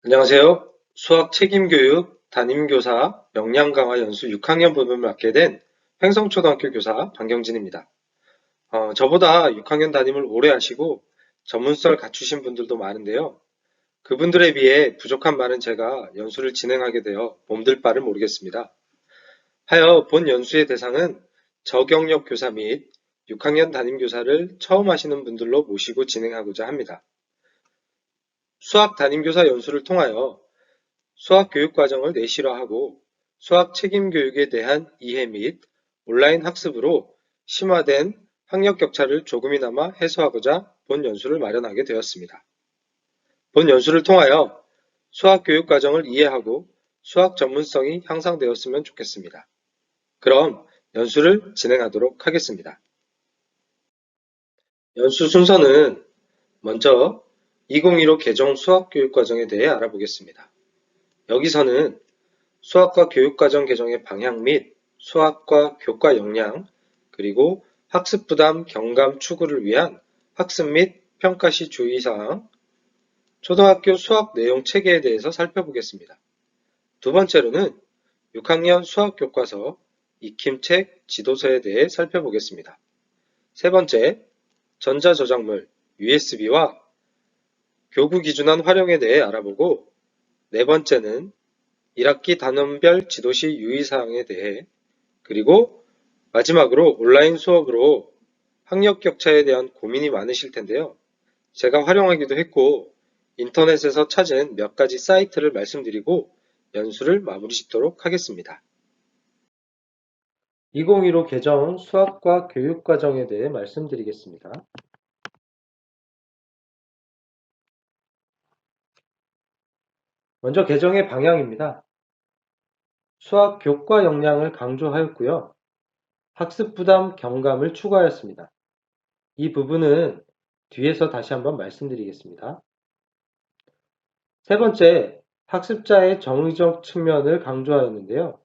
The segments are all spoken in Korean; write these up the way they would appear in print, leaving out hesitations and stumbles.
안녕하세요. 수학 책임교육 담임교사 역량강화 연수 6학년 부분을 맡게 된 횡성초등학교 교사 방경진입니다. 저보다 6학년 담임을 오래 하시고 전문성을 갖추신 분들도 많은데요. 그분들에 비해 부족한 많은 제가 연수를 진행하게 되어 몸둘 바를 모르겠습니다. 하여 본 연수의 대상은 저경력 교사 및 6학년 담임교사를 처음 하시는 분들로 모시고 진행하고자 합니다. 수학 담임교사 연수를 통하여 수학 교육 과정을 내실화하고 수학 책임 교육에 대한 이해 및 온라인 학습으로 심화된 학력 격차를 조금이나마 해소하고자 본 연수를 마련하게 되었습니다. 본 연수를 통하여 수학 교육 과정을 이해하고 수학 전문성이 향상되었으면 좋겠습니다. 그럼 연수를 진행하도록 하겠습니다. 연수 순서는 먼저 2015 개정 수학 교육 과정에 대해 알아보겠습니다. 여기서는 수학과 교육과정 개정의 방향 및 수학과 교과 역량, 그리고 학습 부담 경감 추구를 위한 학습 및 평가 시 주의사항, 초등학교 수학 내용 체계에 대해서 살펴보겠습니다. 두 번째로는 6학년 수학 교과서, 익힘책, 지도서에 대해 살펴보겠습니다. 세 번째, 전자저작물, USB와 교구 기준안 활용에 대해 알아보고, 네 번째는 1학기 단원별 지도시 유의사항에 대해, 그리고 마지막으로 온라인 수업으로 학력 격차에 대한 고민이 많으실 텐데요. 제가 활용하기도 했고 인터넷에서 찾은 몇 가지 사이트를 말씀드리고 연수를 마무리 짓도록 하겠습니다. 2015 개정 수학과 교육과정에 대해 말씀드리겠습니다. 먼저 개정의 방향입니다. 수학 교과 역량을 강조하였고요. 학습 부담 경감을 추가하였습니다. 이 부분은 뒤에서 다시 한번 말씀드리겠습니다. 세 번째, 학습자의 정의적 측면을 강조하였는데요.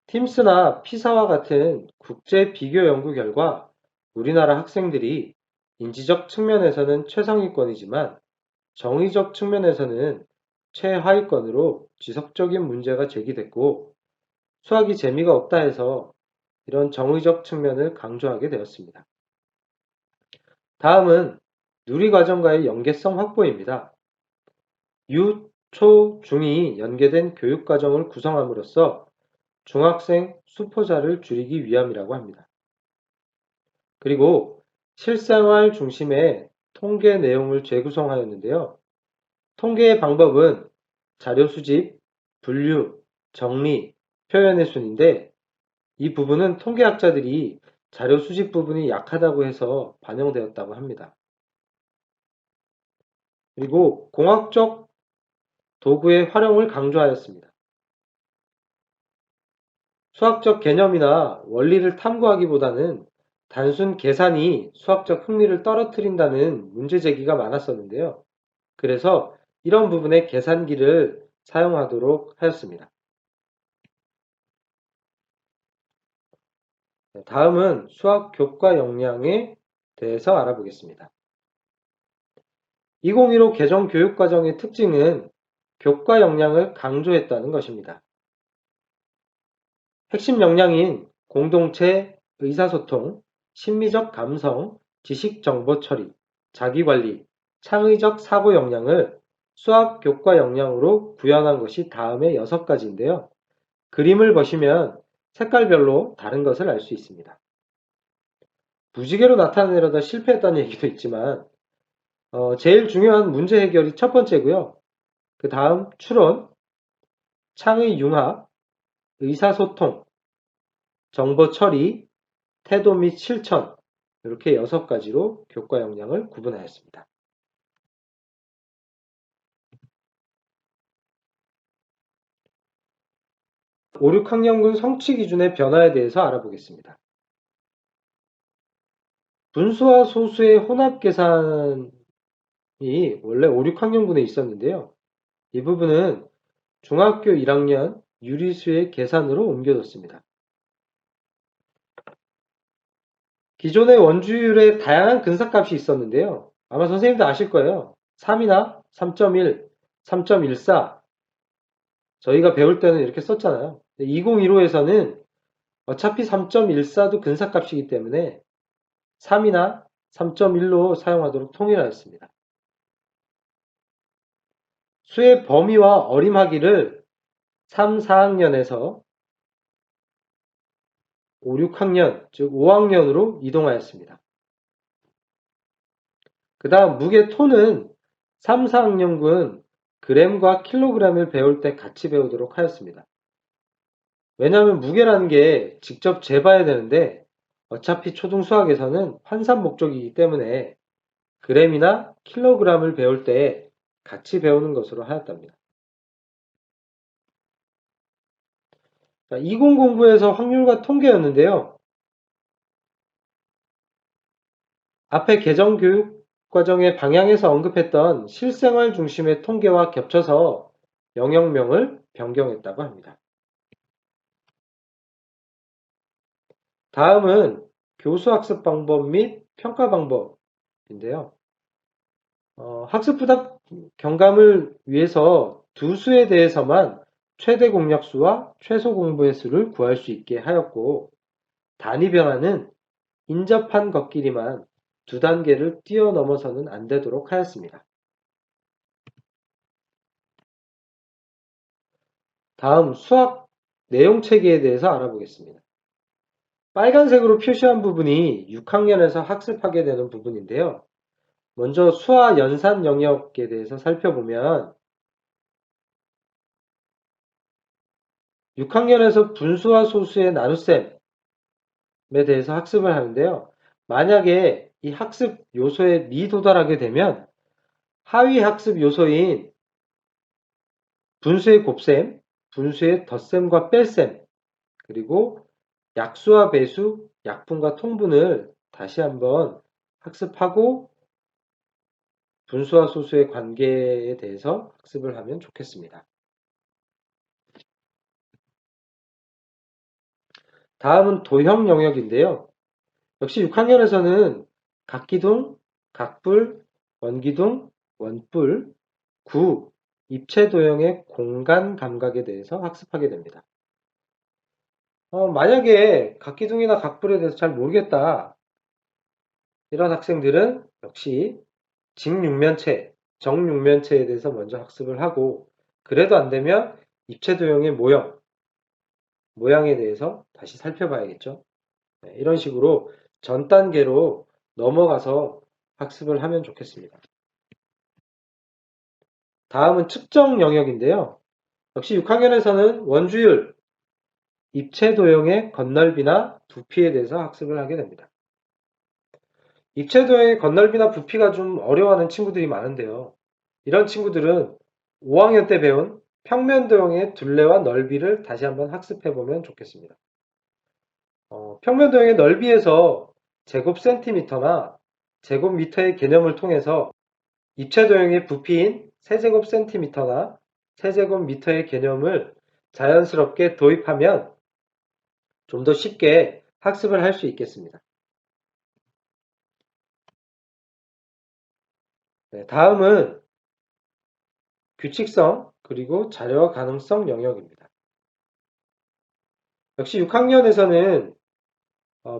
팀스나 피사와 같은 국제 비교 연구 결과 우리나라 학생들이 인지적 측면에서는 최상위권이지만 정의적 측면에서는 최하위권으로 지속적인 문제가 제기됐고 수학이 재미가 없다 해서 이런 정의적 측면을 강조하게 되었습니다. 다음은 누리과정과의 연계성 확보입니다. 유, 초, 중이 연계된 교육과정을 구성함으로써 중학생 수포자를 줄이기 위함이라고 합니다. 그리고 실생활 중심의 통계 내용을 재구성하였는데요. 통계의 방법은 자료 수집, 분류, 정리, 표현의 순인데 이 부분은 통계학자들이 자료 수집 부분이 약하다고 해서 반영되었다고 합니다. 그리고 공학적 도구의 활용을 강조하였습니다. 수학적 개념이나 원리를 탐구하기보다는 단순 계산이 수학적 흥미를 떨어뜨린다는 문제 제기가 많았었는데요. 그래서 이런 부분에 계산기를 사용하도록 하였습니다. 다음은 수학 교과 역량에 대해서 알아보겠습니다. 2015 개정 교육과정의 특징은 교과 역량을 강조했다는 것입니다. 핵심 역량인 공동체, 의사소통, 심리적 감성, 지식 정보 처리, 자기관리, 창의적 사고 역량을 수학 교과 역량으로 구현한 것이 다음의 6가지인데요. 그림을 보시면 색깔별로 다른 것을 알 수 있습니다. 무지개로 나타내려다 실패했다는 얘기도 있지만 제일 중요한 문제 해결이 첫 번째고요. 그 다음 추론, 창의 융합, 의사소통, 정보 처리, 태도 및 실천 이렇게 6가지로 교과 역량을 구분하였습니다. 5, 6학년군 성취 기준의 변화에 대해서 알아보겠습니다. 분수와 소수의 혼합 계산이 원래 5, 6학년군에 있었는데요. 이 부분은 중학교 1학년 유리수의 계산으로 옮겨졌습니다. 기존의 원주율에 다양한 근사값이 있었는데요. 아마 선생님도 아실 거예요. 3이나 3.1, 3.14 저희가 배울 때는 이렇게 썼잖아요. 2015에서는 어차피 3.14도 근사값이기 때문에 3이나 3.1로 사용하도록 통일하였습니다. 수의 범위와 어림하기를 3, 4학년에서 5, 6학년, 즉 5학년으로 이동하였습니다. 그 다음 무게 톤은 3, 4학년군 그램과 킬로그램을 배울 때 같이 배우도록 하였습니다. 왜냐하면 무게라는 게 직접 재봐야 되는데 어차피 초등 수학에서는 환산 목적이기 때문에 그램이나 킬로그램을 배울 때 같이 배우는 것으로 하였답니다. 2009에서 확률과 통계였는데요. 앞에 개정교육과정의 방향에서 언급했던 실생활 중심의 통계와 겹쳐서 영역명을 변경했다고 합니다. 다음은 교수학습 방법 및 평가 방법인데요. 학습부담 경감을 위해서 두 수에 대해서만 최대 공략수와 최소 공부의 수를 구할 수 있게 하였고, 단위 변화는 인접한 것끼리만 두 단계를 뛰어넘어서는 안 되도록 하였습니다. 다음 수학 내용 체계에 대해서 알아보겠습니다. 빨간색으로 표시한 부분이 6학년에서 학습하게 되는 부분인데요. 먼저 수화 연산 영역에 대해서 살펴보면 6학년에서 분수와 소수의 나눗셈에 대해서 학습을 하는데요. 만약에 이 학습 요소에 미도달하게 되면 하위 학습 요소인 분수의 곱셈, 분수의 덧셈과 뺄셈, 그리고 약수와 배수, 약분과 통분을 다시 한번 학습하고 분수와 소수의 관계에 대해서 학습을 하면 좋겠습니다. 다음은 도형 영역인데요. 역시 6학년에서는 각기둥, 각불, 원기둥, 원뿔, 구, 입체도형의 공간 감각에 대해서 학습하게 됩니다. 만약에 각기둥이나 각불에 대해서 잘 모르겠다. 이런 학생들은 역시 직육면체, 정육면체에 대해서 먼저 학습을 하고, 그래도 안 되면 입체도형의 모양에 대해서 다시 살펴봐야겠죠. 네, 이런 식으로 전 단계로 넘어가서 학습을 하면 좋겠습니다. 다음은 측정 영역인데요. 역시 6학년에서는 원주율, 입체도형의 건널비나 부피에 대해서 학습을 하게 됩니다. 입체도형의 건널비나 부피가 좀 어려워하는 친구들이 많은데요. 이런 친구들은 5학년 때 배운 평면도형의 둘레와 넓이를 다시 한번 학습해보면 좋겠습니다. 평면도형의 넓이에서 제곱 센티미터나 제곱미터의 개념을 통해서 입체도형의 부피인 세제곱 센티미터나 세제곱미터의 개념을 자연스럽게 도입하면 좀 더 쉽게 학습을 할 수 있겠습니다. 네, 다음은 규칙성 그리고 자료화 가능성 영역입니다. 역시 6학년에서는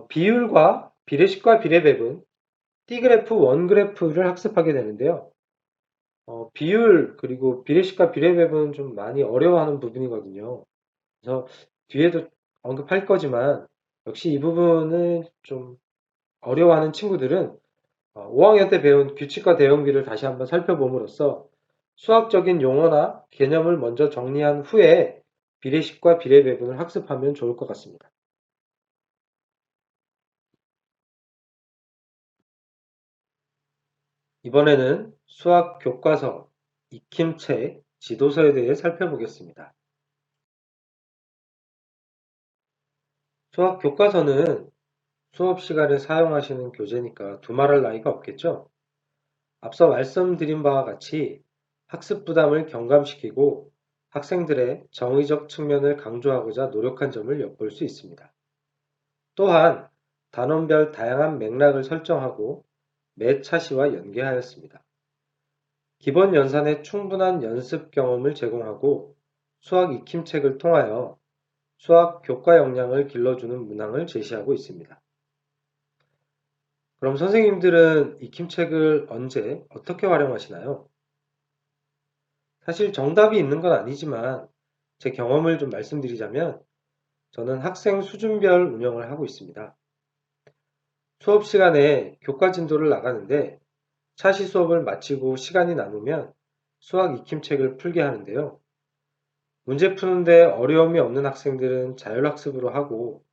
비율과 비례식과 비례배분, T그래프, 원그래프를 학습하게 되는데요. 비율 그리고 비례식과 비례배분은 좀 많이 어려워하는 부분이거든요. 그래서 뒤에도 언급할 거지만 역시 이 부분을 좀 어려워하는 친구들은 5학년 때 배운 규칙과 대응비를 다시 한번 살펴봄으로써 수학적인 용어나 개념을 먼저 정리한 후에 비례식과 비례배분을 학습하면 좋을 것 같습니다. 이번에는 수학 교과서, 익힘책, 지도서에 대해 살펴보겠습니다. 수학 교과서는 수업 시간에 사용하시는 교재니까 두말할 나위가 없겠죠? 앞서 말씀드린 바와 같이 학습 부담을 경감시키고 학생들의 정의적 측면을 강조하고자 노력한 점을 엿볼 수 있습니다. 또한 단원별 다양한 맥락을 설정하고 매 차시와 연계하였습니다. 기본 연산에 충분한 연습 경험을 제공하고 수학 익힘책을 통하여 수학 교과 역량을 길러주는 문항을 제시하고 있습니다. 그럼 선생님들은 익힘책을 언제, 어떻게 활용하시나요? 사실 정답이 있는 건 아니지만 제 경험을 좀 말씀드리자면 저는 학생 수준별 운영을 하고 있습니다. 수업 시간에 교과 진도를 나가는데 차시 수업을 마치고 시간이 남으면 수학 익힘책을 풀게 하는데요. 문제 푸는데 어려움이 없는 학생들은 자율학습으로 하고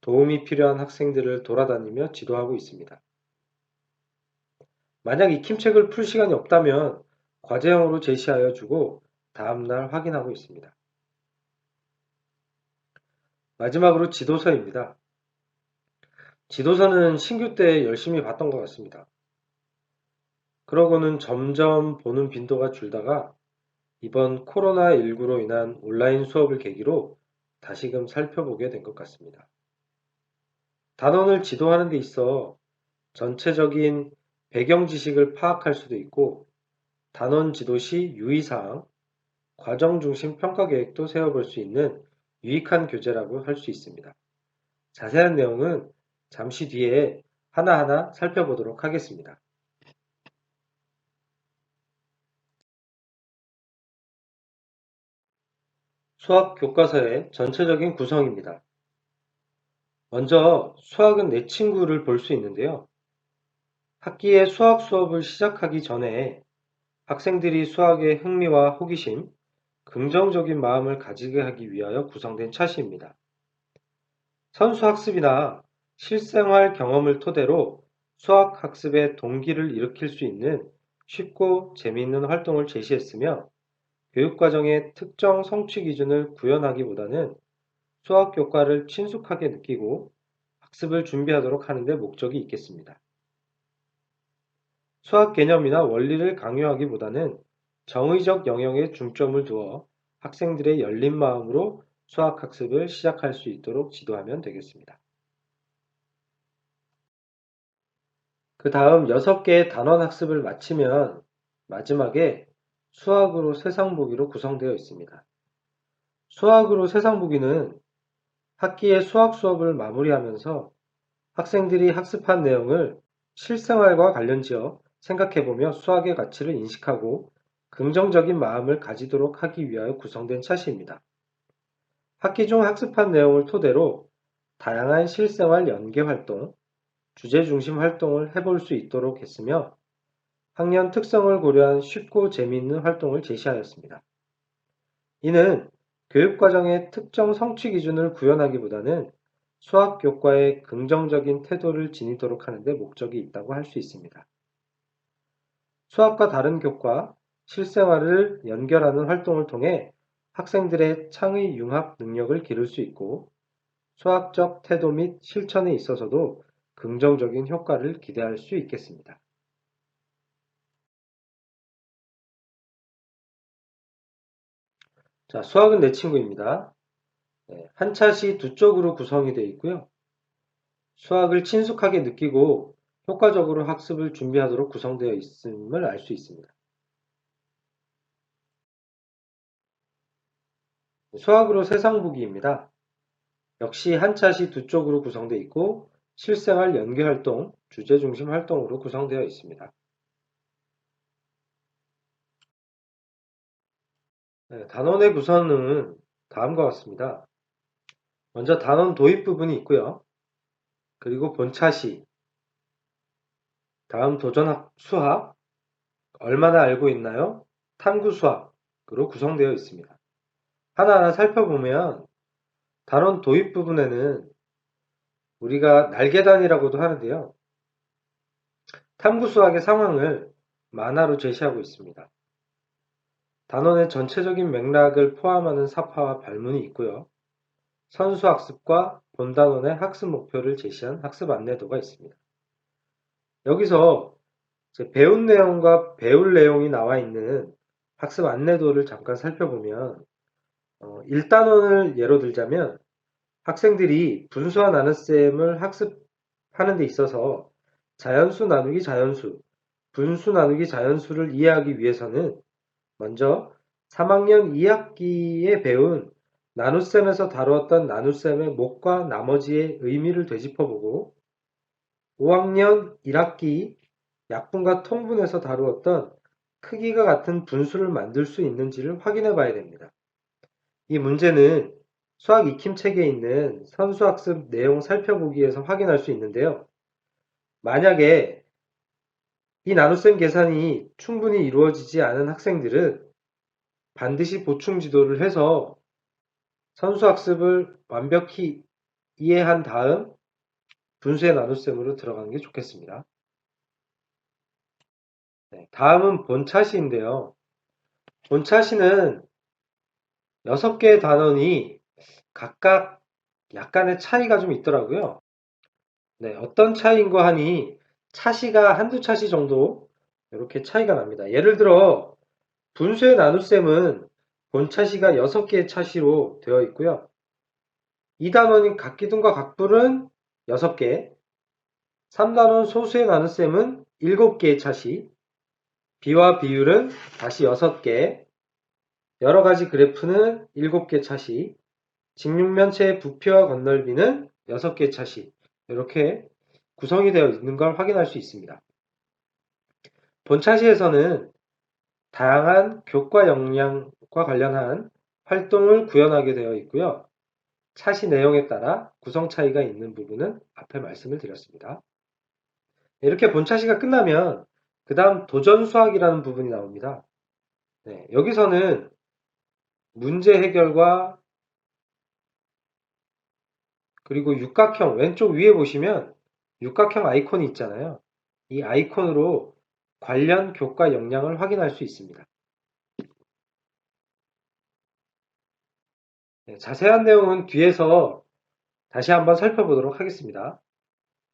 도움이 필요한 학생들을 돌아다니며 지도하고 있습니다. 만약 익힘책을 풀 시간이 없다면 과제형으로 제시하여 주고 다음날 확인하고 있습니다. 마지막으로 지도서입니다. 지도서는 신규 때 열심히 봤던 것 같습니다. 그러고는 점점 보는 빈도가 줄다가 이번 코로나19로 인한 온라인 수업을 계기로 다시금 살펴보게 된 것 같습니다. 단원을 지도하는 데 있어 전체적인 배경 지식을 파악할 수도 있고 단원 지도 시 유의사항, 과정 중심 평가 계획도 세워볼 수 있는 유익한 교재라고 할 수 있습니다. 자세한 내용은 잠시 뒤에 하나하나 살펴보도록 하겠습니다. 수학 교과서의 전체적인 구성입니다. 먼저 수학은 내 친구를 볼 수 있는데요. 학기에 수학 수업을 시작하기 전에 학생들이 수학의 흥미와 호기심, 긍정적인 마음을 가지게 하기 위하여 구성된 차시입니다. 선수학습이나 실생활 경험을 토대로 수학학습의 동기를 일으킬 수 있는 쉽고 재미있는 활동을 제시했으며 교육과정의 특정 성취 기준을 구현하기보다는 수학 교과를 친숙하게 느끼고 학습을 준비하도록 하는 데 목적이 있겠습니다. 수학 개념이나 원리를 강요하기보다는 정의적 영역에 중점을 두어 학생들의 열린 마음으로 수학 학습을 시작할 수 있도록 지도하면 되겠습니다. 그 다음 6개의 단원 학습을 마치면 마지막에 수학으로 세상 보기로 구성되어 있습니다. 수학으로 세상 보기는 학기의 수학 수업을 마무리하면서 학생들이 학습한 내용을 실생활과 관련지어 생각해보며 수학의 가치를 인식하고 긍정적인 마음을 가지도록 하기 위하여 구성된 차시입니다. 학기 중 학습한 내용을 토대로 다양한 실생활 연계 활동, 주제 중심 활동을 해볼 수 있도록 했으며 학년 특성을 고려한 쉽고 재미있는 활동을 제시하였습니다. 이는 교육과정의 특정 성취 기준을 구현하기보다는 수학 교과에 긍정적인 태도를 지니도록 하는 데 목적이 있다고 할 수 있습니다. 수학과 다른 교과, 실생활을 연결하는 활동을 통해 학생들의 창의 융합 능력을 기를 수 있고 수학적 태도 및 실천에 있어서도 긍정적인 효과를 기대할 수 있겠습니다. 자, 수학은 내 친구입니다. 한 차시 두 쪽으로 구성이 되어 있고요. 수학을 친숙하게 느끼고 효과적으로 학습을 준비하도록 구성되어 있음을 알 수 있습니다. 수학으로 세상 보기입니다. 역시 한 차시 두 쪽으로 구성되어 있고 실생활 연계 활동, 주제 중심 활동으로 구성되어 있습니다. 단원의 구성은 다음과 같습니다. 먼저 단원 도입 부분이 있고요. 그리고 본차시, 다음 도전 수학, 얼마나 알고 있나요? 탐구 수학으로 구성되어 있습니다. 하나하나 살펴보면 단원 도입 부분에는 우리가 날계단이라고도 하는데요. 탐구 수학의 상황을 만화로 제시하고 있습니다. 단원의 전체적인 맥락을 포함하는 사파와 발문이 있고요. 선수학습과 본단원의 학습 목표를 제시한 학습 안내도가 있습니다. 여기서 배운 내용과 배울 내용이 나와 있는 학습 안내도를 잠깐 살펴보면 1단원을 예로 들자면 학생들이 분수와 나눗셈을 학습하는 데 있어서 자연수 나누기 자연수, 분수 나누기 자연수를 이해하기 위해서는 먼저 3학년 2학기에 배운 나눗셈에서 다루었던 나눗셈의 목과 나머지의 의미를 되짚어보고 5학년 1학기 약분과 통분에서 다루었던 크기가 같은 분수를 만들 수 있는지를 확인해 봐야 됩니다. 이 문제는 수학 익힘 책에 있는 선수학습 내용 살펴보기에서 확인할 수 있는데요. 만약에 이 나눗셈 계산이 충분히 이루어지지 않은 학생들은 반드시 보충 지도를 해서 선수학습을 완벽히 이해한 다음 분수의 나눗셈으로 들어가는 게 좋겠습니다. 네, 다음은 본차시인데요. 본차시는 6개의 단원이 각각 약간의 차이가 좀 있더라고요. 네, 어떤 차이인가 하니 차시가 한두 차시 정도 이렇게 차이가 납니다. 예를 들어 분수의 나눗셈은 본차시가 6개의 차시로 되어 있고요. 이 단원인 각기둥과 각불은 6개, 3단원 소수의 나눗셈은 7개의 차시, 비와 비율은 다시 6개, 여러가지 그래프는 7개 차시, 직육면체의 부피와 건널비는 6개 차시, 이렇게 구성이 되어 있는 걸 확인할 수 있습니다. 본차시에서는 다양한 교과 역량과 관련한 활동을 구현하게 되어 있고요. 차시 내용에 따라 구성 차이가 있는 부분은 앞에 말씀을 드렸습니다. 이렇게 본차시가 끝나면 그 다음 도전수학이라는 부분이 나옵니다. 네, 여기서는 문제 해결과 그리고 육각형 왼쪽 위에 보시면 육각형 아이콘이 있잖아요. 이 아이콘으로 관련 교과 역량을 확인할 수 있습니다. 네, 자세한 내용은 뒤에서 다시 한번 살펴보도록 하겠습니다.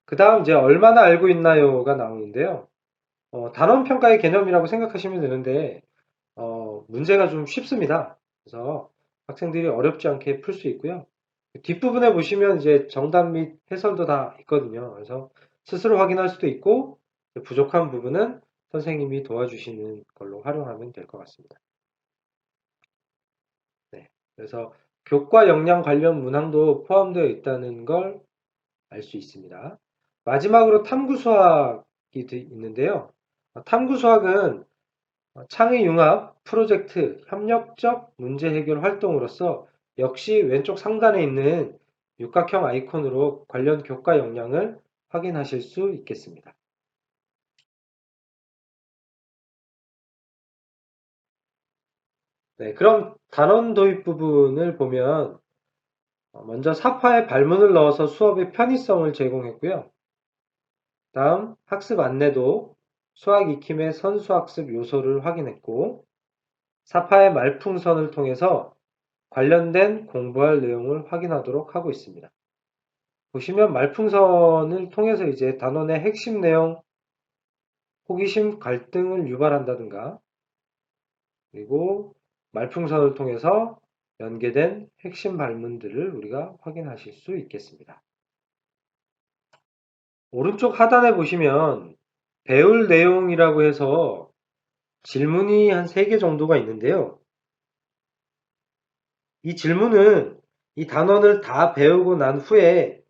그 다음 이제 얼마나 알고 있나요가 나오는데요. 단원평가의 개념이라고 생각하시면 되는데 문제가 좀 쉽습니다. 그래서 학생들이 어렵지 않게 풀 수 있고요. 뒷부분에 보시면 이제 정답 및 해설도 다 있거든요. 그래서 스스로 확인할 수도 있고 부족한 부분은 선생님이 도와주시는 걸로 활용하면 될 것 같습니다. 네, 그래서 교과 역량 관련 문항도 포함되어 있다는 걸 알 수 있습니다. 마지막으로 탐구 수학이 있는데요. 탐구 수학은 창의 융합, 프로젝트, 협력적 문제 해결 활동으로서 역시 왼쪽 상단에 있는 육각형 아이콘으로 관련 교과 역량을 확인하실 수 있겠습니다. 네, 그럼 단원 도입 부분을 보면 먼저 사파에 발문을 넣어서 수업의 편의성을 제공했고요. 다음 학습 안내도 수학 익힘의 선수학습 요소를 확인했고 사파의 말풍선을 통해서 관련된 공부할 내용을 확인하도록 하고 있습니다. 보시면 말풍선을 통해서 이제 단원의 핵심 내용, 호기심, 갈등을 유발한다든가 그리고 말풍선을 통해서 연계된 핵심 발문들을 우리가 확인하실 수 있겠습니다. 오른쪽 하단에 보시면 배울 내용이라고 해서 질문이 한 3개 정도가 있는데요. 이 질문은 이 단원을 다 배우고 난 후에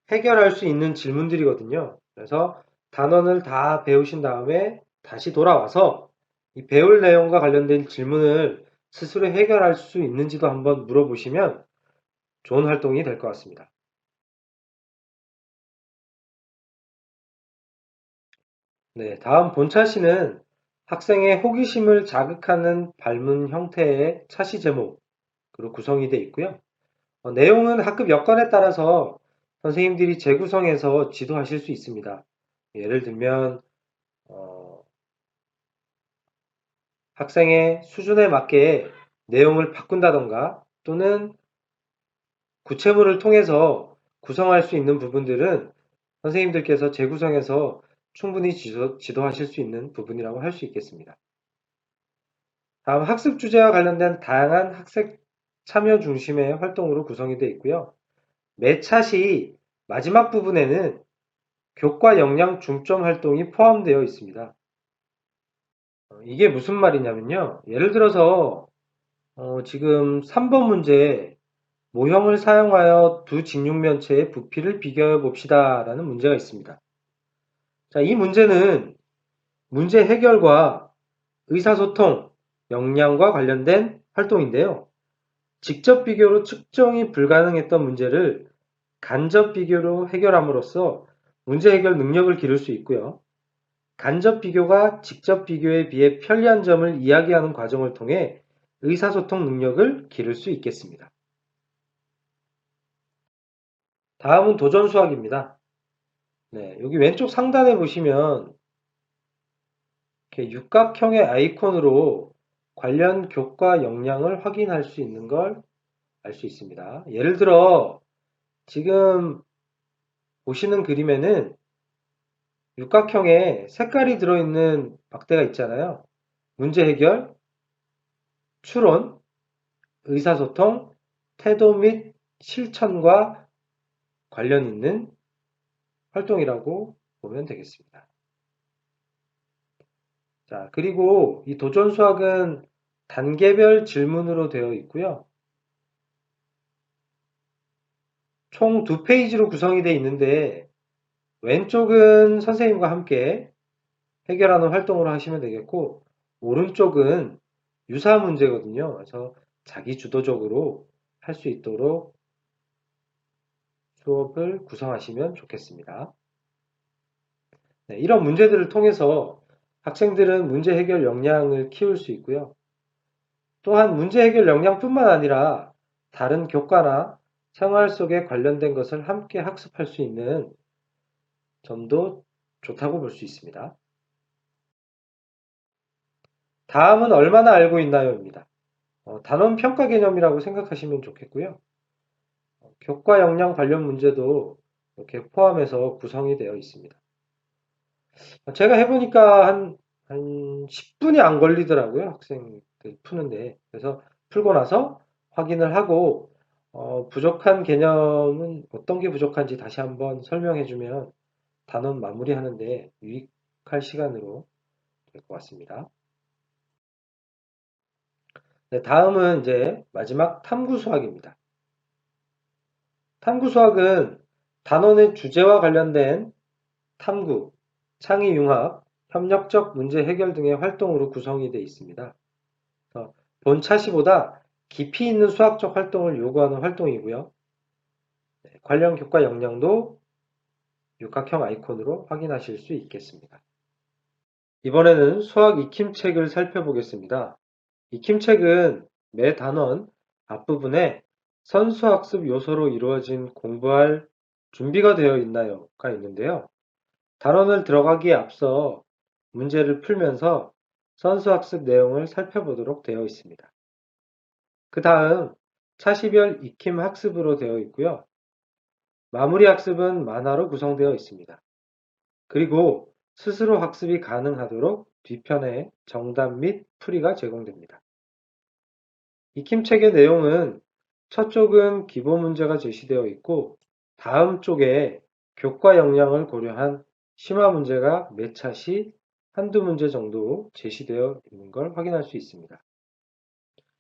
해결할 수 있는 질문들이거든요. 그래서 단원을 다 배우신 다음에 다시 돌아와서 이 배울 내용과 관련된 질문을 스스로 해결할 수 있는지도 한번 물어보시면 좋은 활동이 될 것 같습니다. 네, 다음 본차시는 학생의 호기심을 자극하는 발문 형태의 차시 제목으로 구성이 되어 있고요. 내용은 학급 여건에 따라서 선생님들이 재구성해서 지도하실 수 있습니다. 예를 들면 학생의 수준에 맞게 내용을 바꾼다던가 또는 구체물을 통해서 구성할 수 있는 부분들은 선생님들께서 재구성해서 충분히 지도하실 수 있는 부분이라고 할 수 있겠습니다. 다음 학습 주제와 관련된 다양한 학생 참여 중심의 활동으로 구성이 되어 있고요. 매 차시 마지막 부분에는 교과 역량 중점 활동이 포함되어 있습니다. 이게 무슨 말이냐면요. 예를 들어서 지금 3번 문제에 모형을 사용하여 두 직육면체의 부피를 비교해 봅시다 라는 문제가 있습니다. 자, 이 문제는 문제 해결과 의사소통, 역량과 관련된 활동인데요. 직접 비교로 측정이 불가능했던 문제를 간접 비교로 해결함으로써 문제 해결 능력을 기를 수 있고요. 간접 비교가 직접 비교에 비해 편리한 점을 이야기하는 과정을 통해 의사소통 능력을 기를 수 있겠습니다. 다음은 도전 수학입니다. 네, 여기 왼쪽 상단에 보시면 이렇게 육각형의 아이콘으로 관련 교과 역량을 확인할 수 있는 걸 알 수 있습니다. 예를 들어 지금 보시는 그림에는 육각형에 색깔이 들어있는 막대가 있잖아요. 문제 해결, 추론, 의사소통, 태도 및 실천과 관련 있는 활동이라고 보면 되겠습니다. 자, 그리고 이 도전 수학은 단계별 질문으로 되어 있고요. 총 2페이지로 구성이 되어 있는데 왼쪽은 선생님과 함께 해결하는 활동으로 하시면 되겠고 오른쪽은 유사 문제거든요. 그래서 자기 주도적으로 할 수 있도록 수업을 구성하시면 좋겠습니다. 네, 이런 문제들을 통해서 학생들은 문제 해결 역량을 키울 수 있고요. 또한 문제 해결 역량뿐만 아니라 다른 교과나 생활 속에 관련된 것을 함께 학습할 수 있는 점도 좋다고 볼 수 있습니다. 다음은 얼마나 알고 있나요?입니다. 단원 평가 개념이라고 생각하시면 좋겠고요. 교과 역량 관련 문제도 이렇게 포함해서 구성이 되어 있습니다. 제가 해보니까 한 10분이 안 걸리더라고요. 학생들 푸는데. 그래서 풀고 나서 확인을 하고 부족한 개념은 어떤 게 부족한지 다시 한번 설명해주면 단원 마무리하는데 유익할 시간으로 될 것 같습니다. 네, 다음은 이제 마지막 탐구 수학입니다. 탐구 수학은 단원의 주제와 관련된 탐구, 창의융합, 협력적 문제 해결 등의 활동으로 구성이 되어 있습니다. 본 차시보다 깊이 있는 수학적 활동을 요구하는 활동이고요. 관련 교과 역량도 육각형 아이콘으로 확인하실 수 있겠습니다. 이번에는 수학 익힘책을 살펴보겠습니다. 익힘책은 매 단원 앞부분에 선수학습 요소로 이루어진 공부할 준비가 되어 있나요?가 있는데요. 단원을 들어가기에 앞서 문제를 풀면서 선수학습 내용을 살펴보도록 되어 있습니다. 그 다음 차시별 익힘 학습으로 되어 있고요. 마무리 학습은 만화로 구성되어 있습니다. 그리고 스스로 학습이 가능하도록 뒤편에 정답 및 풀이가 제공됩니다. 익힘책의 내용은 첫 쪽은 기본 문제가 제시되어 있고 다음 쪽에 교과 역량을 고려한 심화 문제가 매 차시 한두 문제 정도 제시되어 있는 걸 확인할 수 있습니다.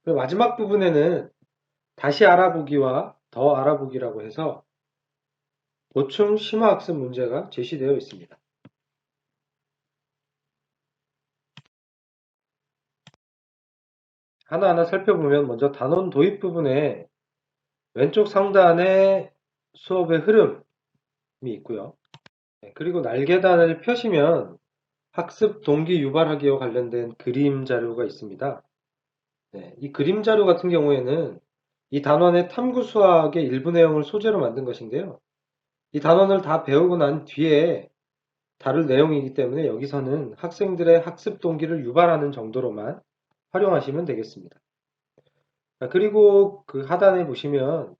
그리고 마지막 부분에는 다시 알아보기와 더 알아보기라고 해서 보충 심화학습 문제가 제시되어 있습니다. 하나하나 살펴보면 먼저 단원 도입 부분에 왼쪽 상단에 수업의 흐름이 있고요. 그리고 날개단을 펴시면 학습 동기 유발하기와 관련된 그림 자료가 있습니다. 이 그림 자료 같은 경우에는 이 단원의 탐구 수학의 일부 내용을 소재로 만든 것인데요. 이 단원을 다 배우고 난 뒤에 다룰 내용이기 때문에 여기서는 학생들의 학습 동기를 유발하는 정도로만 활용하시면 되겠습니다. 그리고 그 하단에 보시면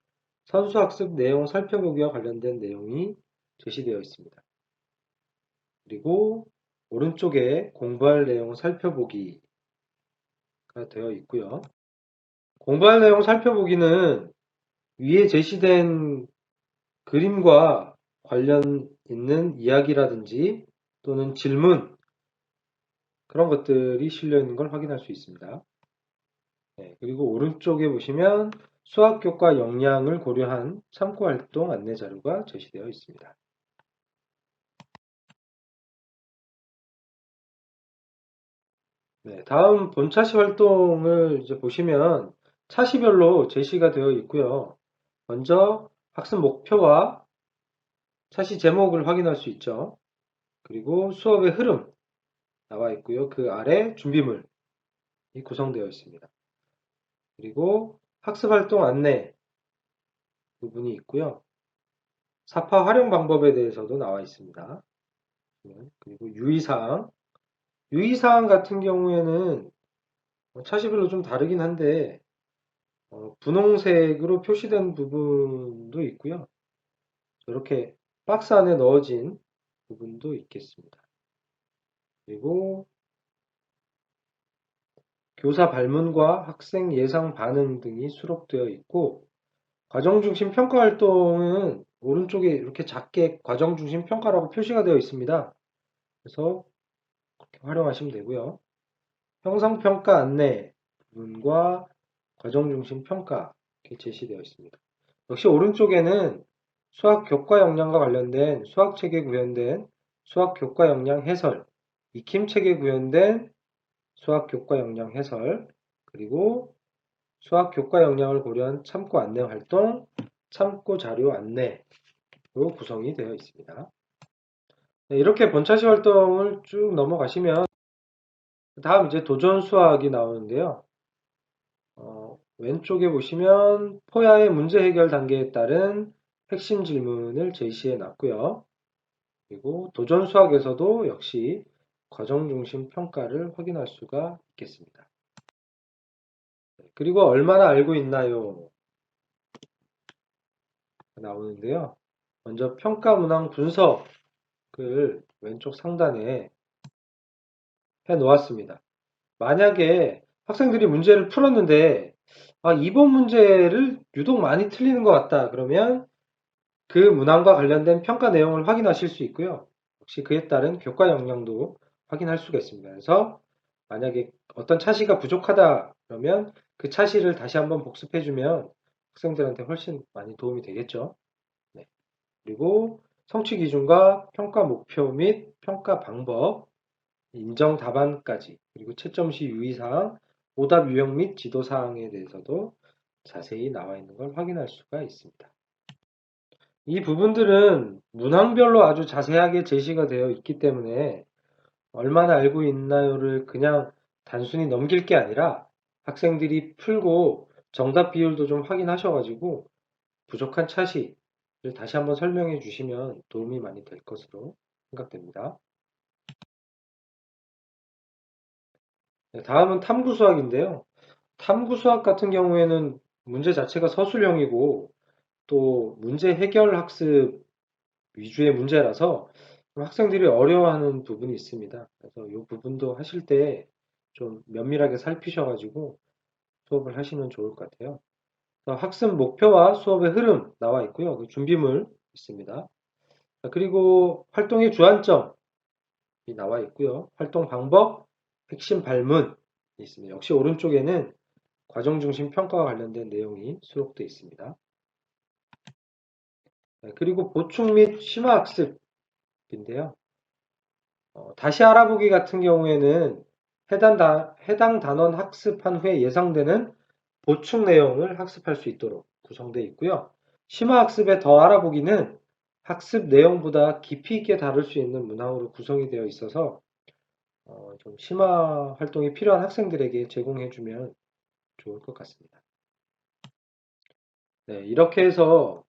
선수학습 내용 살펴보기와 관련된 내용이 제시되어 있습니다. 그리고 오른쪽에 공부할 내용 살펴보기가 되어 있고요. 공부할 내용 살펴보기는 위에 제시된 그림과 관련 있는 이야기라든지 또는 질문 그런 것들이 실려 있는 걸 확인할 수 있습니다. 네, 그리고 오른쪽에 보시면 수학 교과 역량을 고려한 참고 활동 안내 자료가 제시되어 있습니다. 네, 다음 본차시 활동을 이제 보시면 차시별로 제시가 되어 있고요. 먼저 학습 목표와 차시 제목을 확인할 수 있죠. 그리고 수업의 흐름 나와 있고요. 그 아래 준비물이 구성되어 있습니다. 그리고 학습 활동 안내 부분이 있고요. 사파 활용 방법에 대해서도 나와 있습니다. 그리고 유의사항. 유의사항 같은 경우에는 차시별로 좀 다르긴 한데 분홍색으로 표시된 부분도 있고요. 이렇게 박스 안에 넣어진 부분도 있겠습니다. 그리고 교사 발문과 학생 예상 반응 등이 수록되어 있고 과정중심 평가 활동은 오른쪽에 이렇게 작게 과정중심 평가라고 표시가 되어 있습니다. 그래서 그렇게 활용하시면 되고요. 형성평가 안내 부분과 과정중심 평가 이렇게 제시되어 있습니다. 역시 오른쪽에는 수학 교과 역량과 관련된 수학책에 구현된 수학 교과 역량 해설, 익힘책에 구현된 수학 교과 역량 해설, 그리고 수학 교과 역량을 고려한 참고 안내 활동, 참고 자료 안내로 구성이 되어 있습니다. 네, 이렇게 본차시 활동을 쭉 넘어가시면 다음 이제 도전 수학이 나오는데요. 왼쪽에 보시면 포야의 문제 해결 단계에 따른 핵심 질문을 제시해 놨고요. 그리고 도전 수학에서도 역시 과정 중심 평가를 확인할 수가 있겠습니다. 그리고 얼마나 알고 있나요? 나오는데요. 먼저 평가 문항 분석을 왼쪽 상단에 해 놓았습니다. 만약에 학생들이 문제를 풀었는데 이번 문제를 유독 많이 틀리는 것 같다. 그러면 그 문항과 관련된 평가 내용을 확인하실 수 있고요. 역시 그에 따른 교과 역량도 확인할 수가 있습니다. 그래서 만약에 어떤 차시가 부족하다 그러면 그 차시를 다시 한번 복습해주면 학생들한테 훨씬 많이 도움이 되겠죠. 네. 그리고 성취 기준과 평가 목표 및 평가 방법, 인정 답안까지, 그리고 채점 시 유의사항, 오답 유형 및 지도사항에 대해서도 자세히 나와 있는 걸 확인할 수가 있습니다. 이 부분들은 문항별로 아주 자세하게 제시가 되어 있기 때문에 얼마나 알고 있나요를 그냥 단순히 넘길 게 아니라 학생들이 풀고 정답 비율도 좀 확인하셔가지고 부족한 차시를 다시 한번 설명해 주시면 도움이 많이 될 것으로 생각됩니다. 네, 다음은 탐구 수학인데요. 탐구 수학 같은 경우에는 문제 자체가 서술형이고 또 문제 해결 학습 위주의 문제라서 학생들이 어려워하는 부분이 있습니다. 그래서 이 부분도 하실 때 좀 면밀하게 살피셔가지고 수업을 하시면 좋을 것 같아요. 학습 목표와 수업의 흐름 나와 있고요. 그 준비물 있습니다. 그리고 활동의 주안점이 나와 있고요. 활동 방법, 핵심 발문이 있습니다. 역시 오른쪽에는 과정 중심 평가와 관련된 내용이 수록되어 있습니다. 그리고 보충 및 심화 학습인데요. 다시 알아보기 같은 경우에는 해당 단원 학습한 후에 예상되는 보충 내용을 학습할 수 있도록 구성되어 있고요. 심화 학습의 더 알아보기는 학습 내용보다 깊이 있게 다룰 수 있는 문항으로 구성이 되어 있어서 좀 심화 활동이 필요한 학생들에게 제공해주면 좋을 것 같습니다. 네, 이렇게 해서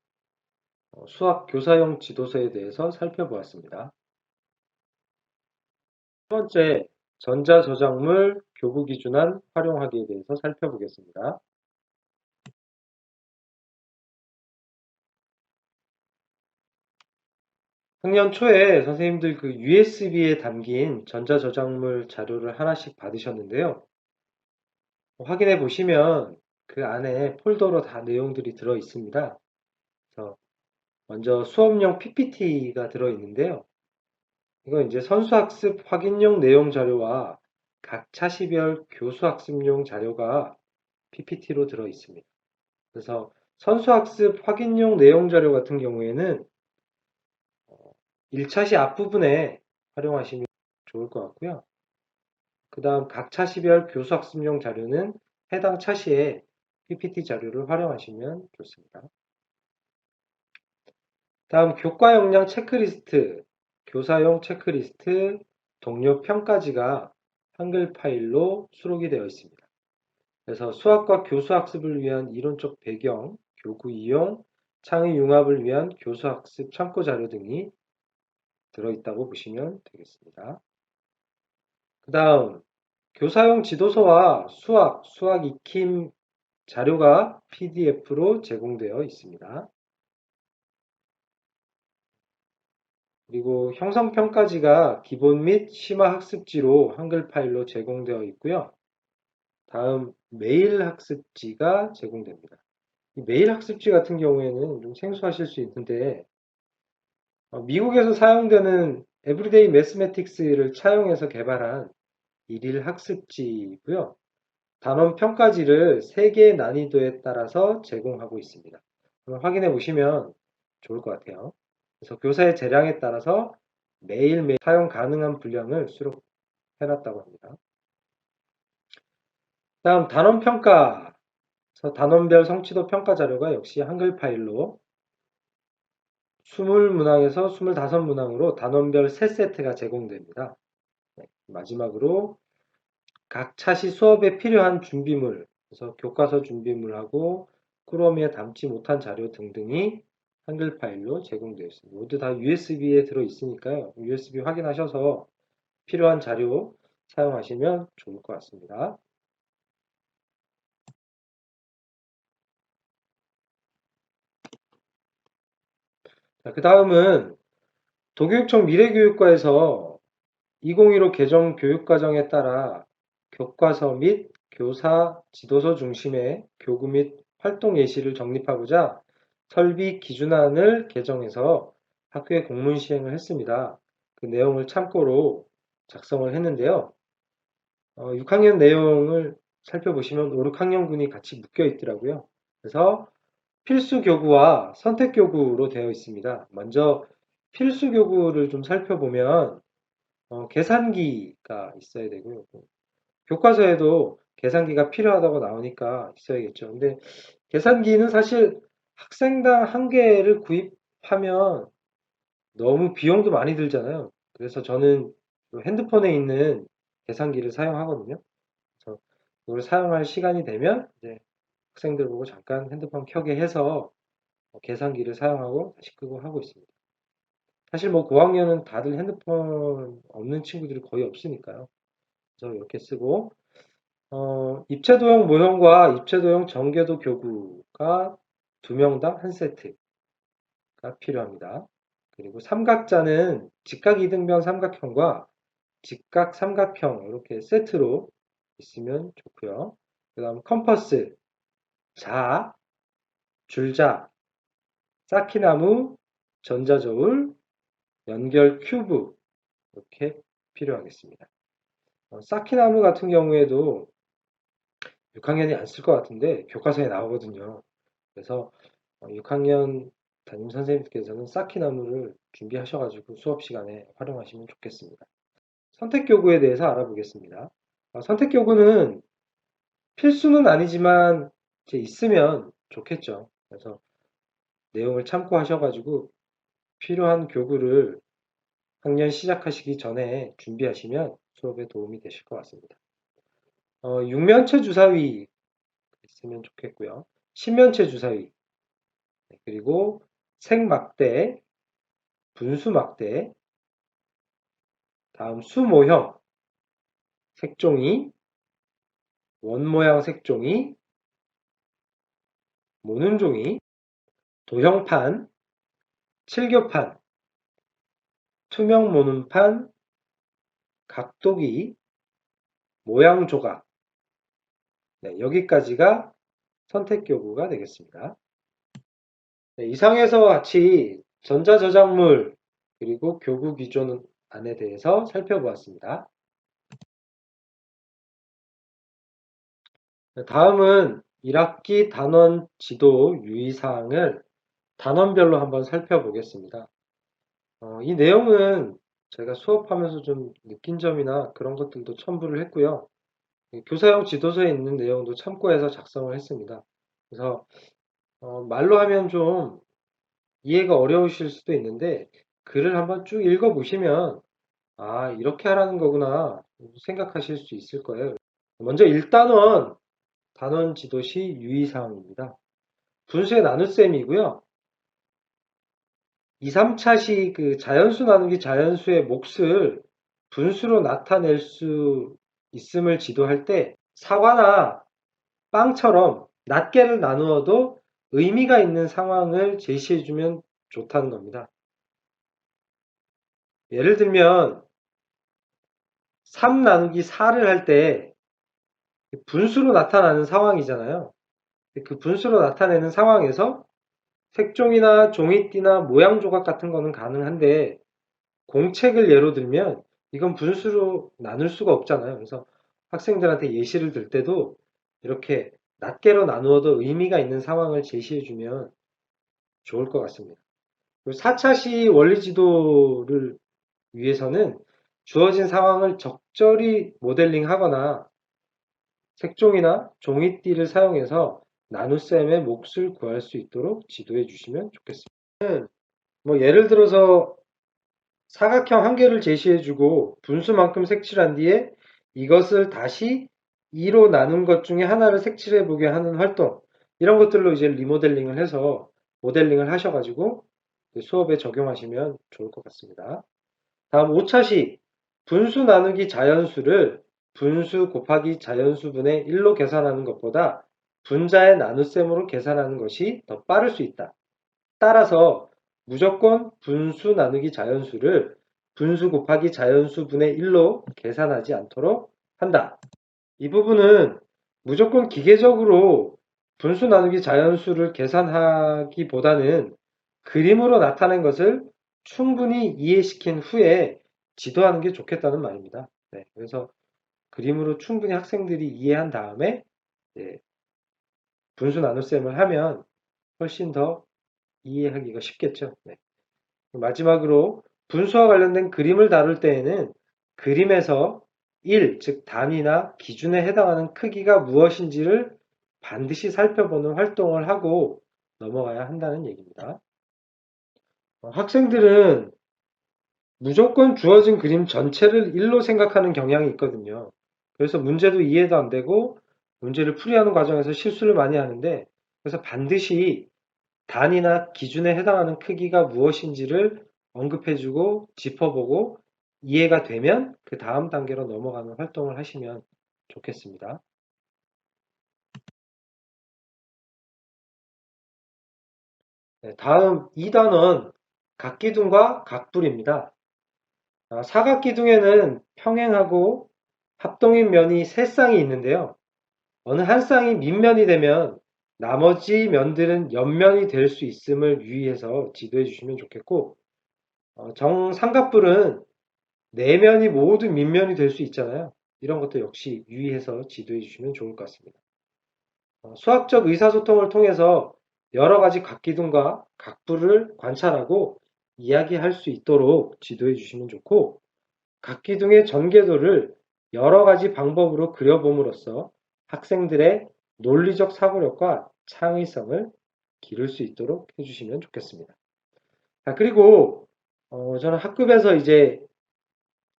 수학 교사용 지도서에 대해서 살펴보았습니다. 첫 번째, 전자저작물 교부기준안 활용하기에 대해서 살펴보겠습니다. 학년 초에 선생님들 그 USB에 담긴 전자저작물 자료를 하나씩 받으셨는데요. 확인해 보시면 그 안에 폴더로 다 내용들이 들어 있습니다. 그래서 먼저 수업용 PPT가 들어 있는데요. 이건 이제 선수학습 확인용 내용 자료와 각 차시별 교수학습용 자료가 PPT로 들어 있습니다. 그래서 선수학습 확인용 내용 자료 같은 경우에는 1차시 앞부분에 활용하시면 좋을 것 같고요. 그 다음 각 차시별 교수학습용 자료는 해당 차시에 PPT 자료를 활용하시면 좋습니다. 다음 교과 역량 체크리스트, 교사용 체크리스트, 동료 평가지가 한글 파일로 수록이 되어 있습니다. 그래서 수학과 교수학습을 위한 이론적 배경, 교구 이용, 창의 융합을 위한 교수학습 참고 자료 등이 들어있다고 보시면 되겠습니다. 그 다음 교사용 지도서와 수학 익힘 자료가 PDF로 제공되어 있습니다. 그리고 형성평가지가 기본 및 심화 학습지로 한글 파일로 제공되어 있고요. 다음 메일 학습지가 제공됩니다. 이 메일 학습지 같은 경우에는 좀 생소하실 수 있는데 미국에서 사용되는 에브리데이 매스매틱스를 차용해서 개발한 일일 학습지이고요. 단원 평가지를 3개의 난이도에 따라서 제공하고 있습니다. 한번 확인해 보시면 좋을 것 같아요. 그래서 교사의 재량에 따라서 매일매일 사용 가능한 분량을 수록해 놨다고 합니다. 다음 단원 평가, 단원별 성취도 평가 자료가 역시 한글 파일로 20문항에서 25문항으로 단원별 3세트가 제공됩니다. 마지막으로 각 차시 수업에 필요한 준비물, 그래서 교과서 준비물하고 쿠로미에 담지 못한 자료 등등이 한글 파일로 제공되어 있습니다. 모두 다 USB에 들어 있으니까요. USB 확인하셔서 필요한 자료 사용하시면 좋을 것 같습니다. 그 다음은 도교육청 미래교육과에서 2015 개정 교육과정에 따라 교과서 및 교사 지도서 중심의 교구 및 활동 예시를 정립하고자 설비 기준안을 개정해서 학교에 공문 시행을 했습니다. 그 내용을 참고로 작성을 했는데요. 6학년 내용을 살펴보시면 5, 6학년군이 같이 묶여 있더라고요. 그래서 필수 교구와 선택 교구로 되어 있습니다. 먼저 필수 교구를 좀 살펴보면 계산기가 있어야 되고요. 교과서에도 계산기가 필요하다고 나오니까 있어야겠죠. 근데 계산기는 사실 학생당 한 개를 구입하면 너무 비용도 많이 들잖아요. 그래서 저는 핸드폰에 있는 계산기를 사용하거든요. 그래서 이걸 사용할 시간이 되면 이제 학생들 보고 잠깐 핸드폰 켜게 해서 계산기를 사용하고 다시 끄고 하고 있습니다. 사실 뭐 고학년은 다들 핸드폰 없는 친구들이 거의 없으니까요. 그래서 이렇게 쓰고 입체도형 모형과 입체도형 전개도 교구가 2명당 한 세트가 필요합니다. 그리고 삼각자는 직각 이등변 삼각형과 직각 삼각형 이렇게 세트로 있으면 좋고요. 그 다음 컴퍼스, 자, 줄자, 쌓기나무, 전자저울, 연결 큐브 이렇게 필요하겠습니다. 쌓기나무 같은 경우에도 6학년이 안 쓸 것 같은데 교과서에 나오거든요. 그래서 6학년 담임 선생님께서는 쌓기나무를 준비하셔가지고 수업 시간에 활용하시면 좋겠습니다. 선택교구에 대해서 알아보겠습니다. 선택교구는 필수는 아니지만 이제 있으면 좋겠죠. 그래서 내용을 참고하셔가지고 필요한 교구를 학년 시작하시기 전에 준비하시면 수업에 도움이 되실 것 같습니다. 육면체 주사위 있으면 좋겠고요. 십면체 주사위, 그리고 색막대, 분수막대, 다음 수모형, 색종이, 원모양 색종이, 모눈종이, 도형판, 칠교판, 투명 모눈판, 각도기, 모양 조각. 네, 여기까지가 선택교구가 되겠습니다. 네, 이상에서 같이 전자저작물 그리고 교구 기존안에 대해서 살펴보았습니다. 다음은 1학기 단원 지도 유의사항을 단원별로 한번 살펴보겠습니다. 이 내용은 제가 수업하면서 좀 느낀 점이나 그런 것들도 첨부를 했고요. 교사용 지도서에 있는 내용도 참고해서 작성을 했습니다. 그래서 말로 하면 좀 이해가 어려우실 수도 있는데 글을 한번 쭉 읽어보시면 아, 이렇게 하라는 거구나 생각하실 수 있을 거예요. 먼저 1단원 단원 지도시 유의사항입니다. 분수의 나눗셈이고요. 2, 3차시 그 자연수 나누기 자연수의 몫을 분수로 나타낼 수 있음을 지도할 때 사과나 빵처럼 낱개를 나누어도 의미가 있는 상황을 제시해주면 좋다는 겁니다. 예를 들면 3 나누기 4를 할 때 분수로 나타나는 상황이잖아요. 그 분수로 나타내는 상황에서 색종이나 종이띠나 모양 조각 같은 거는 가능한데 공책을 예로 들면 이건 분수로 나눌 수가 없잖아요. 그래서 학생들한테 예시를 들 때도 이렇게 낱개로 나누어도 의미가 있는 상황을 제시해 주면 좋을 것 같습니다. 4차시 원리지도를 위해서는 주어진 상황을 적절히 모델링하거나 색종이나 종이띠를 사용해서 나눗셈의 몫을 구할 수 있도록 지도해 주시면 좋겠습니다. 뭐 예를 들어서 사각형 한 개를 제시해 주고 분수만큼 색칠한 뒤에 이것을 다시 2로 나눈 것 중에 하나를 색칠해 보게 하는 활동, 이런 것들로 이제 리모델링을 해서 모델링을 하셔가지고 수업에 적용하시면 좋을 것 같습니다. 다음 5차시 분수 나누기 자연수를 분수 곱하기 자연수분의 1로 계산하는 것보다 분자의 나눗셈으로 계산하는 것이 더 빠를 수 있다. 따라서 무조건 분수 나누기 자연수를 분수 곱하기 자연수분의 1로 계산하지 않도록 한다. 이 부분은 무조건 기계적으로 분수 나누기 자연수를 계산하기보다는 그림으로 나타낸 것을 충분히 이해시킨 후에 지도하는 게 좋겠다는 말입니다. 네, 그래서 그림으로 충분히 학생들이 이해한 다음에 분수 나눗셈을 하면 훨씬 더 이해하기가 쉽겠죠. 네. 마지막으로 분수와 관련된 그림을 다룰 때에는 그림에서 1, 즉 단위나 기준에 해당하는 크기가 무엇인지를 반드시 살펴보는 활동을 하고 넘어가야 한다는 얘기입니다. 학생들은 무조건 주어진 그림 전체를 1로 생각하는 경향이 있거든요. 그래서 문제도 이해도 안 되고 문제를 풀이하는 과정에서 실수를 많이 하는데, 그래서 반드시 단위나 기준에 해당하는 크기가 무엇인지를 언급해주고 짚어보고 이해가 되면 그 다음 단계로 넘어가는 활동을 하시면 좋겠습니다. 네, 다음 2단원 각기둥과 각불입니다. 사각기둥에는 평행하고 합동인 면이 3쌍이 있는데요. 어느 한 쌍이 밑면이 되면 나머지 면들은 옆면이 될 수 있음을 유의해서 지도해 주시면 좋겠고, 정삼각뿔은 내면이 모두 밑면이 될 수 있잖아요. 이런 것도 역시 유의해서 지도해 주시면 좋을 것 같습니다. 수학적 의사소통을 통해서 여러 가지 각기둥과 각부를 관찰하고 이야기할 수 있도록 지도해 주시면 좋고, 각기둥의 전개도를 여러 가지 방법으로 그려봄으로써 학생들의 논리적 사고력과 창의성을 기를 수 있도록 해주시면 좋겠습니다. 자, 그리고 저는 학급에서 이제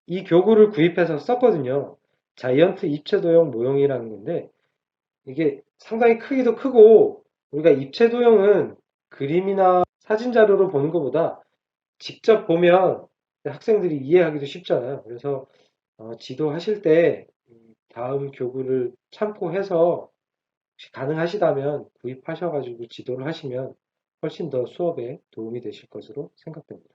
이 교구를 구입해서 썼거든요. 자이언트 입체도형 모형이라는 건데 이게 상당히 크기도 크고 우리가 입체도형은 그림이나 사진 자료로 보는 것보다 직접 보면 학생들이 이해하기도 쉽잖아요. 그래서 지도하실 때 다음 교구를 참고해서 혹시 가능하시다면 구입하셔가지고 지도를 하시면 훨씬 더 수업에 도움이 되실 것으로 생각됩니다.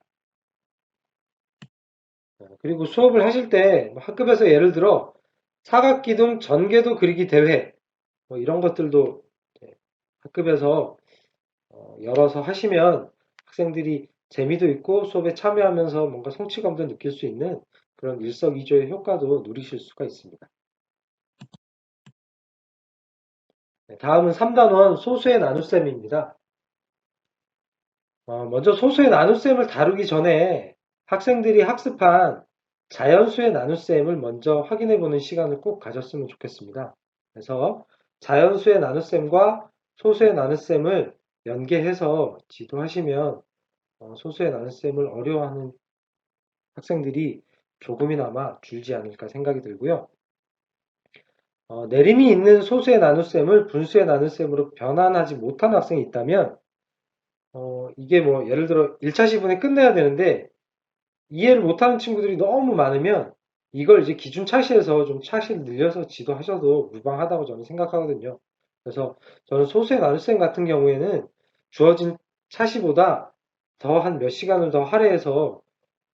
그리고 수업을 하실 때 학급에서 예를 들어 사각기둥 전개도 그리기 대회 뭐 이런 것들도 학급에서 열어서 하시면 학생들이 재미도 있고 수업에 참여하면서 뭔가 성취감도 느낄 수 있는 그런 일석이조의 효과도 누리실 수가 있습니다. 다음은 3단원 소수의 나눗셈입니다. 먼저 소수의 나눗셈을 다루기 전에 학생들이 학습한 자연수의 나눗셈을 먼저 확인해 보는 시간을 꼭 가졌으면 좋겠습니다. 그래서 자연수의 나눗셈과 소수의 나눗셈을 연계해서 지도하시면 소수의 나눗셈을 어려워하는 학생들이 조금이나마 줄지 않을까 생각이 들고요. 내림이 있는 소수의 나눗셈을 분수의 나눗셈으로 변환하지 못한 학생이 있다면 이게 뭐 예를 들어 1차 시분에 끝내야 되는데 이해를 못하는 친구들이 너무 많으면 이걸 이제 기준 차시에서 좀 차시를 늘려서 지도하셔도 무방하다고 저는 생각하거든요. 그래서 저는 소수의 나눗셈 같은 경우에는 주어진 차시보다 더 한 몇 시간을 더 할애해서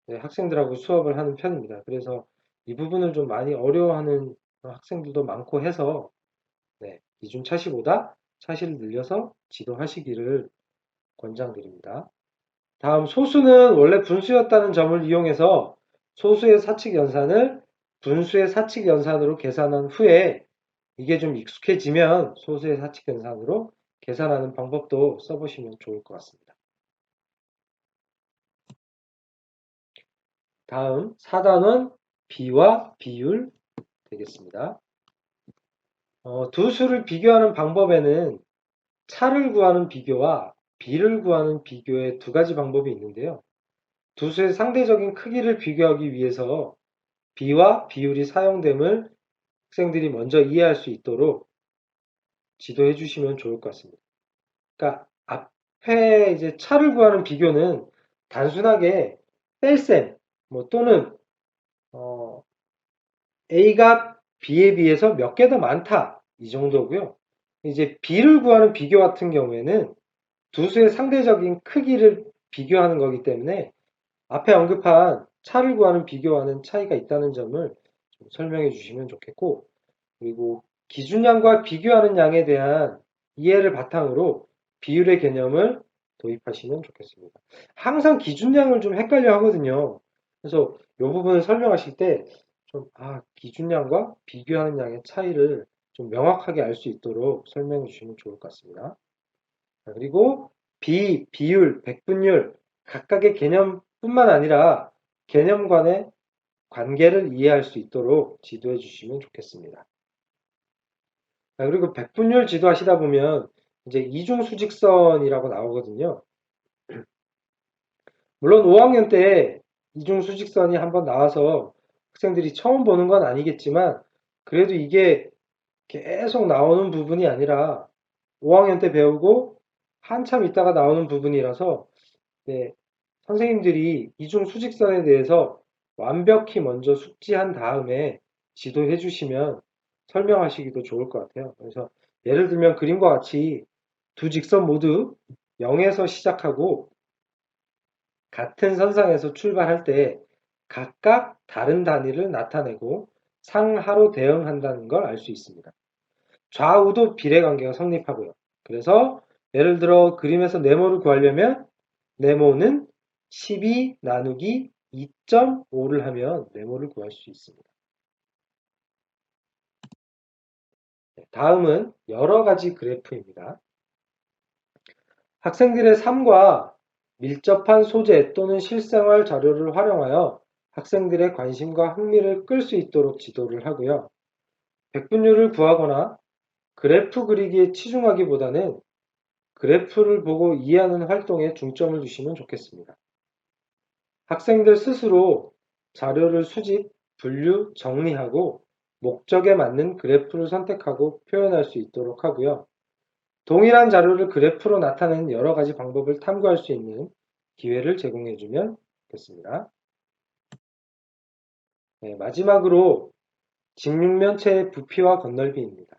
학생들하고 수업을 하는 편입니다. 그래서 이 부분을 좀 많이 어려워하는 학생들도 많고 해서 기준 차시보다 차시를 늘려서 지도하시기를 권장드립니다. 다음 소수는 원래 분수였다는 점을 이용해서 소수의 사칙 연산을 분수의 사칙 연산으로 계산한 후에 이게 좀 익숙해지면 소수의 사칙 연산으로 계산하는 방법도 써보시면 좋을 것 같습니다. 다음 4단원 비와 비율 되겠습니다. 두 수를 비교하는 방법에는 차를 구하는 비교와 비를 구하는 비교의 두 가지 방법이 있는데요. 두 수의 상대적인 크기를 비교하기 위해서 비와 비율이 사용됨을 학생들이 먼저 이해할 수 있도록 지도해 주시면 좋을 것 같습니다. 그러니까 앞에 이제 차를 구하는 비교는 단순하게 뺄셈 뭐 또는 A가 B에 비해서 몇 개 더 많다 이 정도고요. 이제 B를 구하는 비교 같은 경우에는 두 수의 상대적인 크기를 비교하는 거기 때문에 앞에 언급한 차를 구하는 비교와는 차이가 있다는 점을 좀 설명해 주시면 좋겠고, 그리고 기준량과 비교하는 양에 대한 이해를 바탕으로 비율의 개념을 도입하시면 좋겠습니다. 항상 기준량을 좀 헷갈려 하거든요. 그래서 이 부분을 설명하실 때 좀, 기준량과 비교하는 양의 차이를 좀 명확하게 알 수 있도록 설명해 주시면 좋을 것 같습니다. 그리고 비율, 백분율, 각각의 개념뿐만 아니라 개념 간의 관계를 이해할 수 있도록 지도해 주시면 좋겠습니다. 그리고 백분율 지도하시다 보면 이제 이중수직선이라고 나오거든요. 물론 5학년 때 이중수직선이 한번 나와서 학생들이 처음 보는 건 아니겠지만 그래도 이게 계속 나오는 부분이 아니라 5학년 때 배우고 한참 있다가 나오는 부분이라서 선생님들이 이중수직선에 대해서 완벽히 먼저 숙지한 다음에 지도해 주시면 설명하시기도 좋을 것 같아요. 그래서 예를 들면 그림과 같이 두 직선 모두 0에서 시작하고 같은 선상에서 출발할 때 각각 다른 단위를 나타내고 상하로 대응한다는 걸 알 수 있습니다. 좌우도 비례관계가 성립하고요. 그래서 예를 들어 그림에서 네모를 구하려면 네모는 12 나누기 2.5를 하면 네모를 구할 수 있습니다. 다음은 여러 가지 그래프입니다. 학생들의 삶과 밀접한 소재 또는 실생활 자료를 활용하여 학생들의 관심과 흥미를 끌 수 있도록 지도를 하고요. 백분율을 구하거나 그래프 그리기에 치중하기보다는 그래프를 보고 이해하는 활동에 중점을 두시면 좋겠습니다. 학생들 스스로 자료를 수집, 분류, 정리하고 목적에 맞는 그래프를 선택하고 표현할 수 있도록 하고요. 동일한 자료를 그래프로 나타내는 여러 가지 방법을 탐구할 수 있는 기회를 제공해주면 좋겠습니다. 마지막으로 직육면체의 부피와 건널비입니다.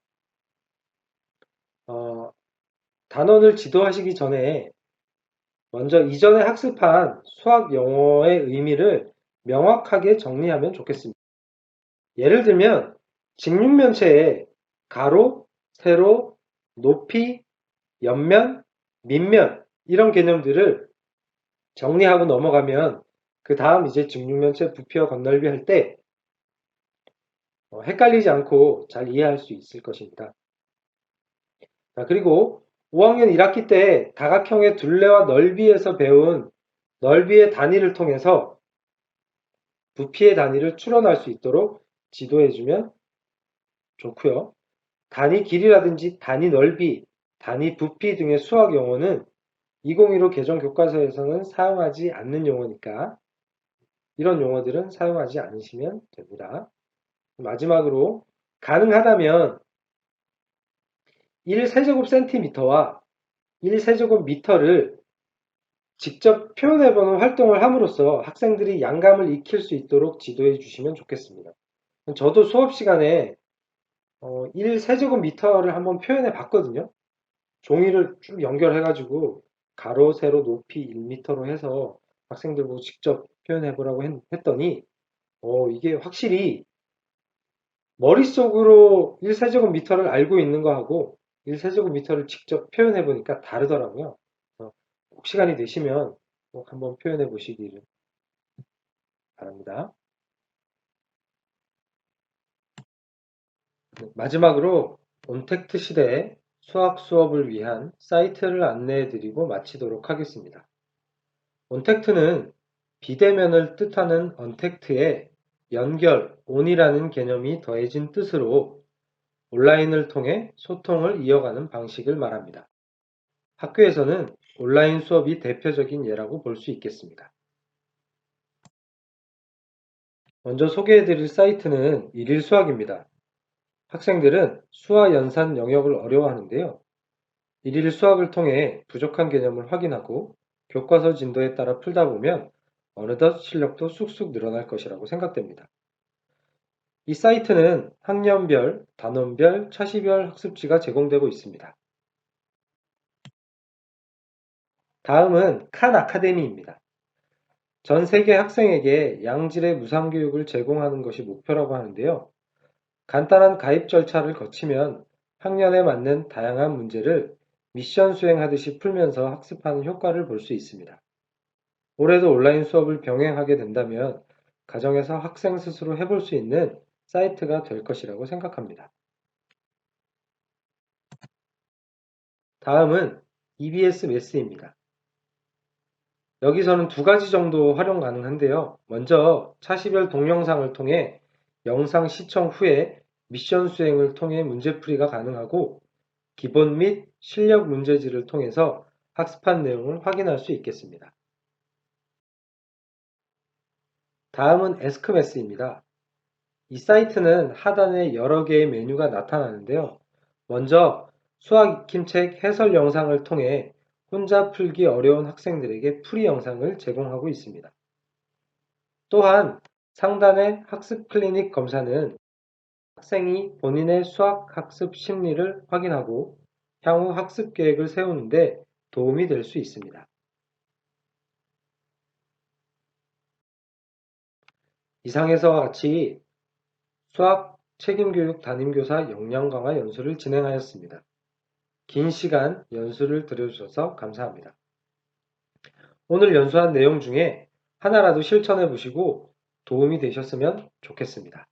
단원을 지도하시기 전에 먼저 이전에 학습한 수학 용어의 의미를 명확하게 정리하면 좋겠습니다. 예를 들면 직육면체에 가로, 세로, 높이, 옆면, 밑면 이런 개념들을 정리하고 넘어가면 그 다음 이제 직육면체 부피와 건널비 할 때 헷갈리지 않고 잘 이해할 수 있을 것입니다. 자, 그리고 5학년 1학기 때 다각형의 둘레와 넓이에서 배운 넓이의 단위를 통해서 부피의 단위를 추론할 수 있도록 지도해주면 좋고요. 단위 길이라든지 단위 넓이, 단위 부피 등의 수학 용어는 2015 개정 교과서에서는 사용하지 않는 용어니까 이런 용어들은 사용하지 않으시면 됩니다. 마지막으로 가능하다면 1세제곱센티미터와 1세제곱미터를 직접 표현해보는 활동을 함으로써 학생들이 양감을 익힐 수 있도록 지도해 주시면 좋겠습니다. 저도 수업 시간에 1세제곱미터를 한번 표현해 봤거든요. 종이를 쭉 연결해가지고 가로, 세로, 높이 1m로 해서 학생들 보고 직접 표현해 보라고 했더니 이게 확실히 머릿속으로 1세제곱미터를 알고 있는 거하고 1세제곱미터를 직접 표현해 보니까 다르더라고요. 꼭 시간이 되시면 꼭 한번 표현해 보시기를 바랍니다. 마지막으로 온택트 시대의 수학 수업을 위한 사이트를 안내해 드리고 마치도록 하겠습니다. 온택트는 비대면을 뜻하는 언택트에 연결, 온이라는 개념이 더해진 뜻으로 온라인을 통해 소통을 이어가는 방식을 말합니다. 학교에서는 온라인 수업이 대표적인 예라고 볼 수 있겠습니다. 먼저 소개해드릴 사이트는 일일 수학입니다. 학생들은 수화 연산 영역을 어려워하는데요. 일일 수학을 통해 부족한 개념을 확인하고 교과서 진도에 따라 풀다 보면 어느덧 실력도 쑥쑥 늘어날 것이라고 생각됩니다. 이 사이트는 학년별, 단원별, 차시별 학습지가 제공되고 있습니다. 다음은 칸 아카데미입니다. 전 세계 학생에게 양질의 무상교육을 제공하는 것이 목표라고 하는데요. 간단한 가입 절차를 거치면 학년에 맞는 다양한 문제를 미션 수행하듯이 풀면서 학습하는 효과를 볼 수 있습니다. 올해도 온라인 수업을 병행하게 된다면 가정에서 학생 스스로 해볼 수 있는 사이트가 될 것이라고 생각합니다. 다음은 EBS 매스입니다. 여기서는 두 가지 정도 활용 가능한데요. 먼저 차시별 동영상을 통해 영상 시청 후에 미션 수행을 통해 문제풀이가 가능하고 기본 및 실력 문제지를 통해서 학습한 내용을 확인할 수 있겠습니다. 다음은 에스크매스입니다. 이 사이트는 하단에 여러 개의 메뉴가 나타나는데요. 먼저 수학 익힘책 해설 영상을 통해 혼자 풀기 어려운 학생들에게 풀이 영상을 제공하고 있습니다. 또한 상단의 학습 클리닉 검사는 학생이 본인의 수학 학습 심리를 확인하고 향후 학습 계획을 세우는데 도움이 될 수 있습니다. 이상에서와 같이 수학 책임교육 담임교사 역량 강화 연수를 진행하였습니다. 긴 시간 연수를 들어주셔서 감사합니다. 오늘 연수한 내용 중에 하나라도 실천해 보시고 도움이 되셨으면 좋겠습니다.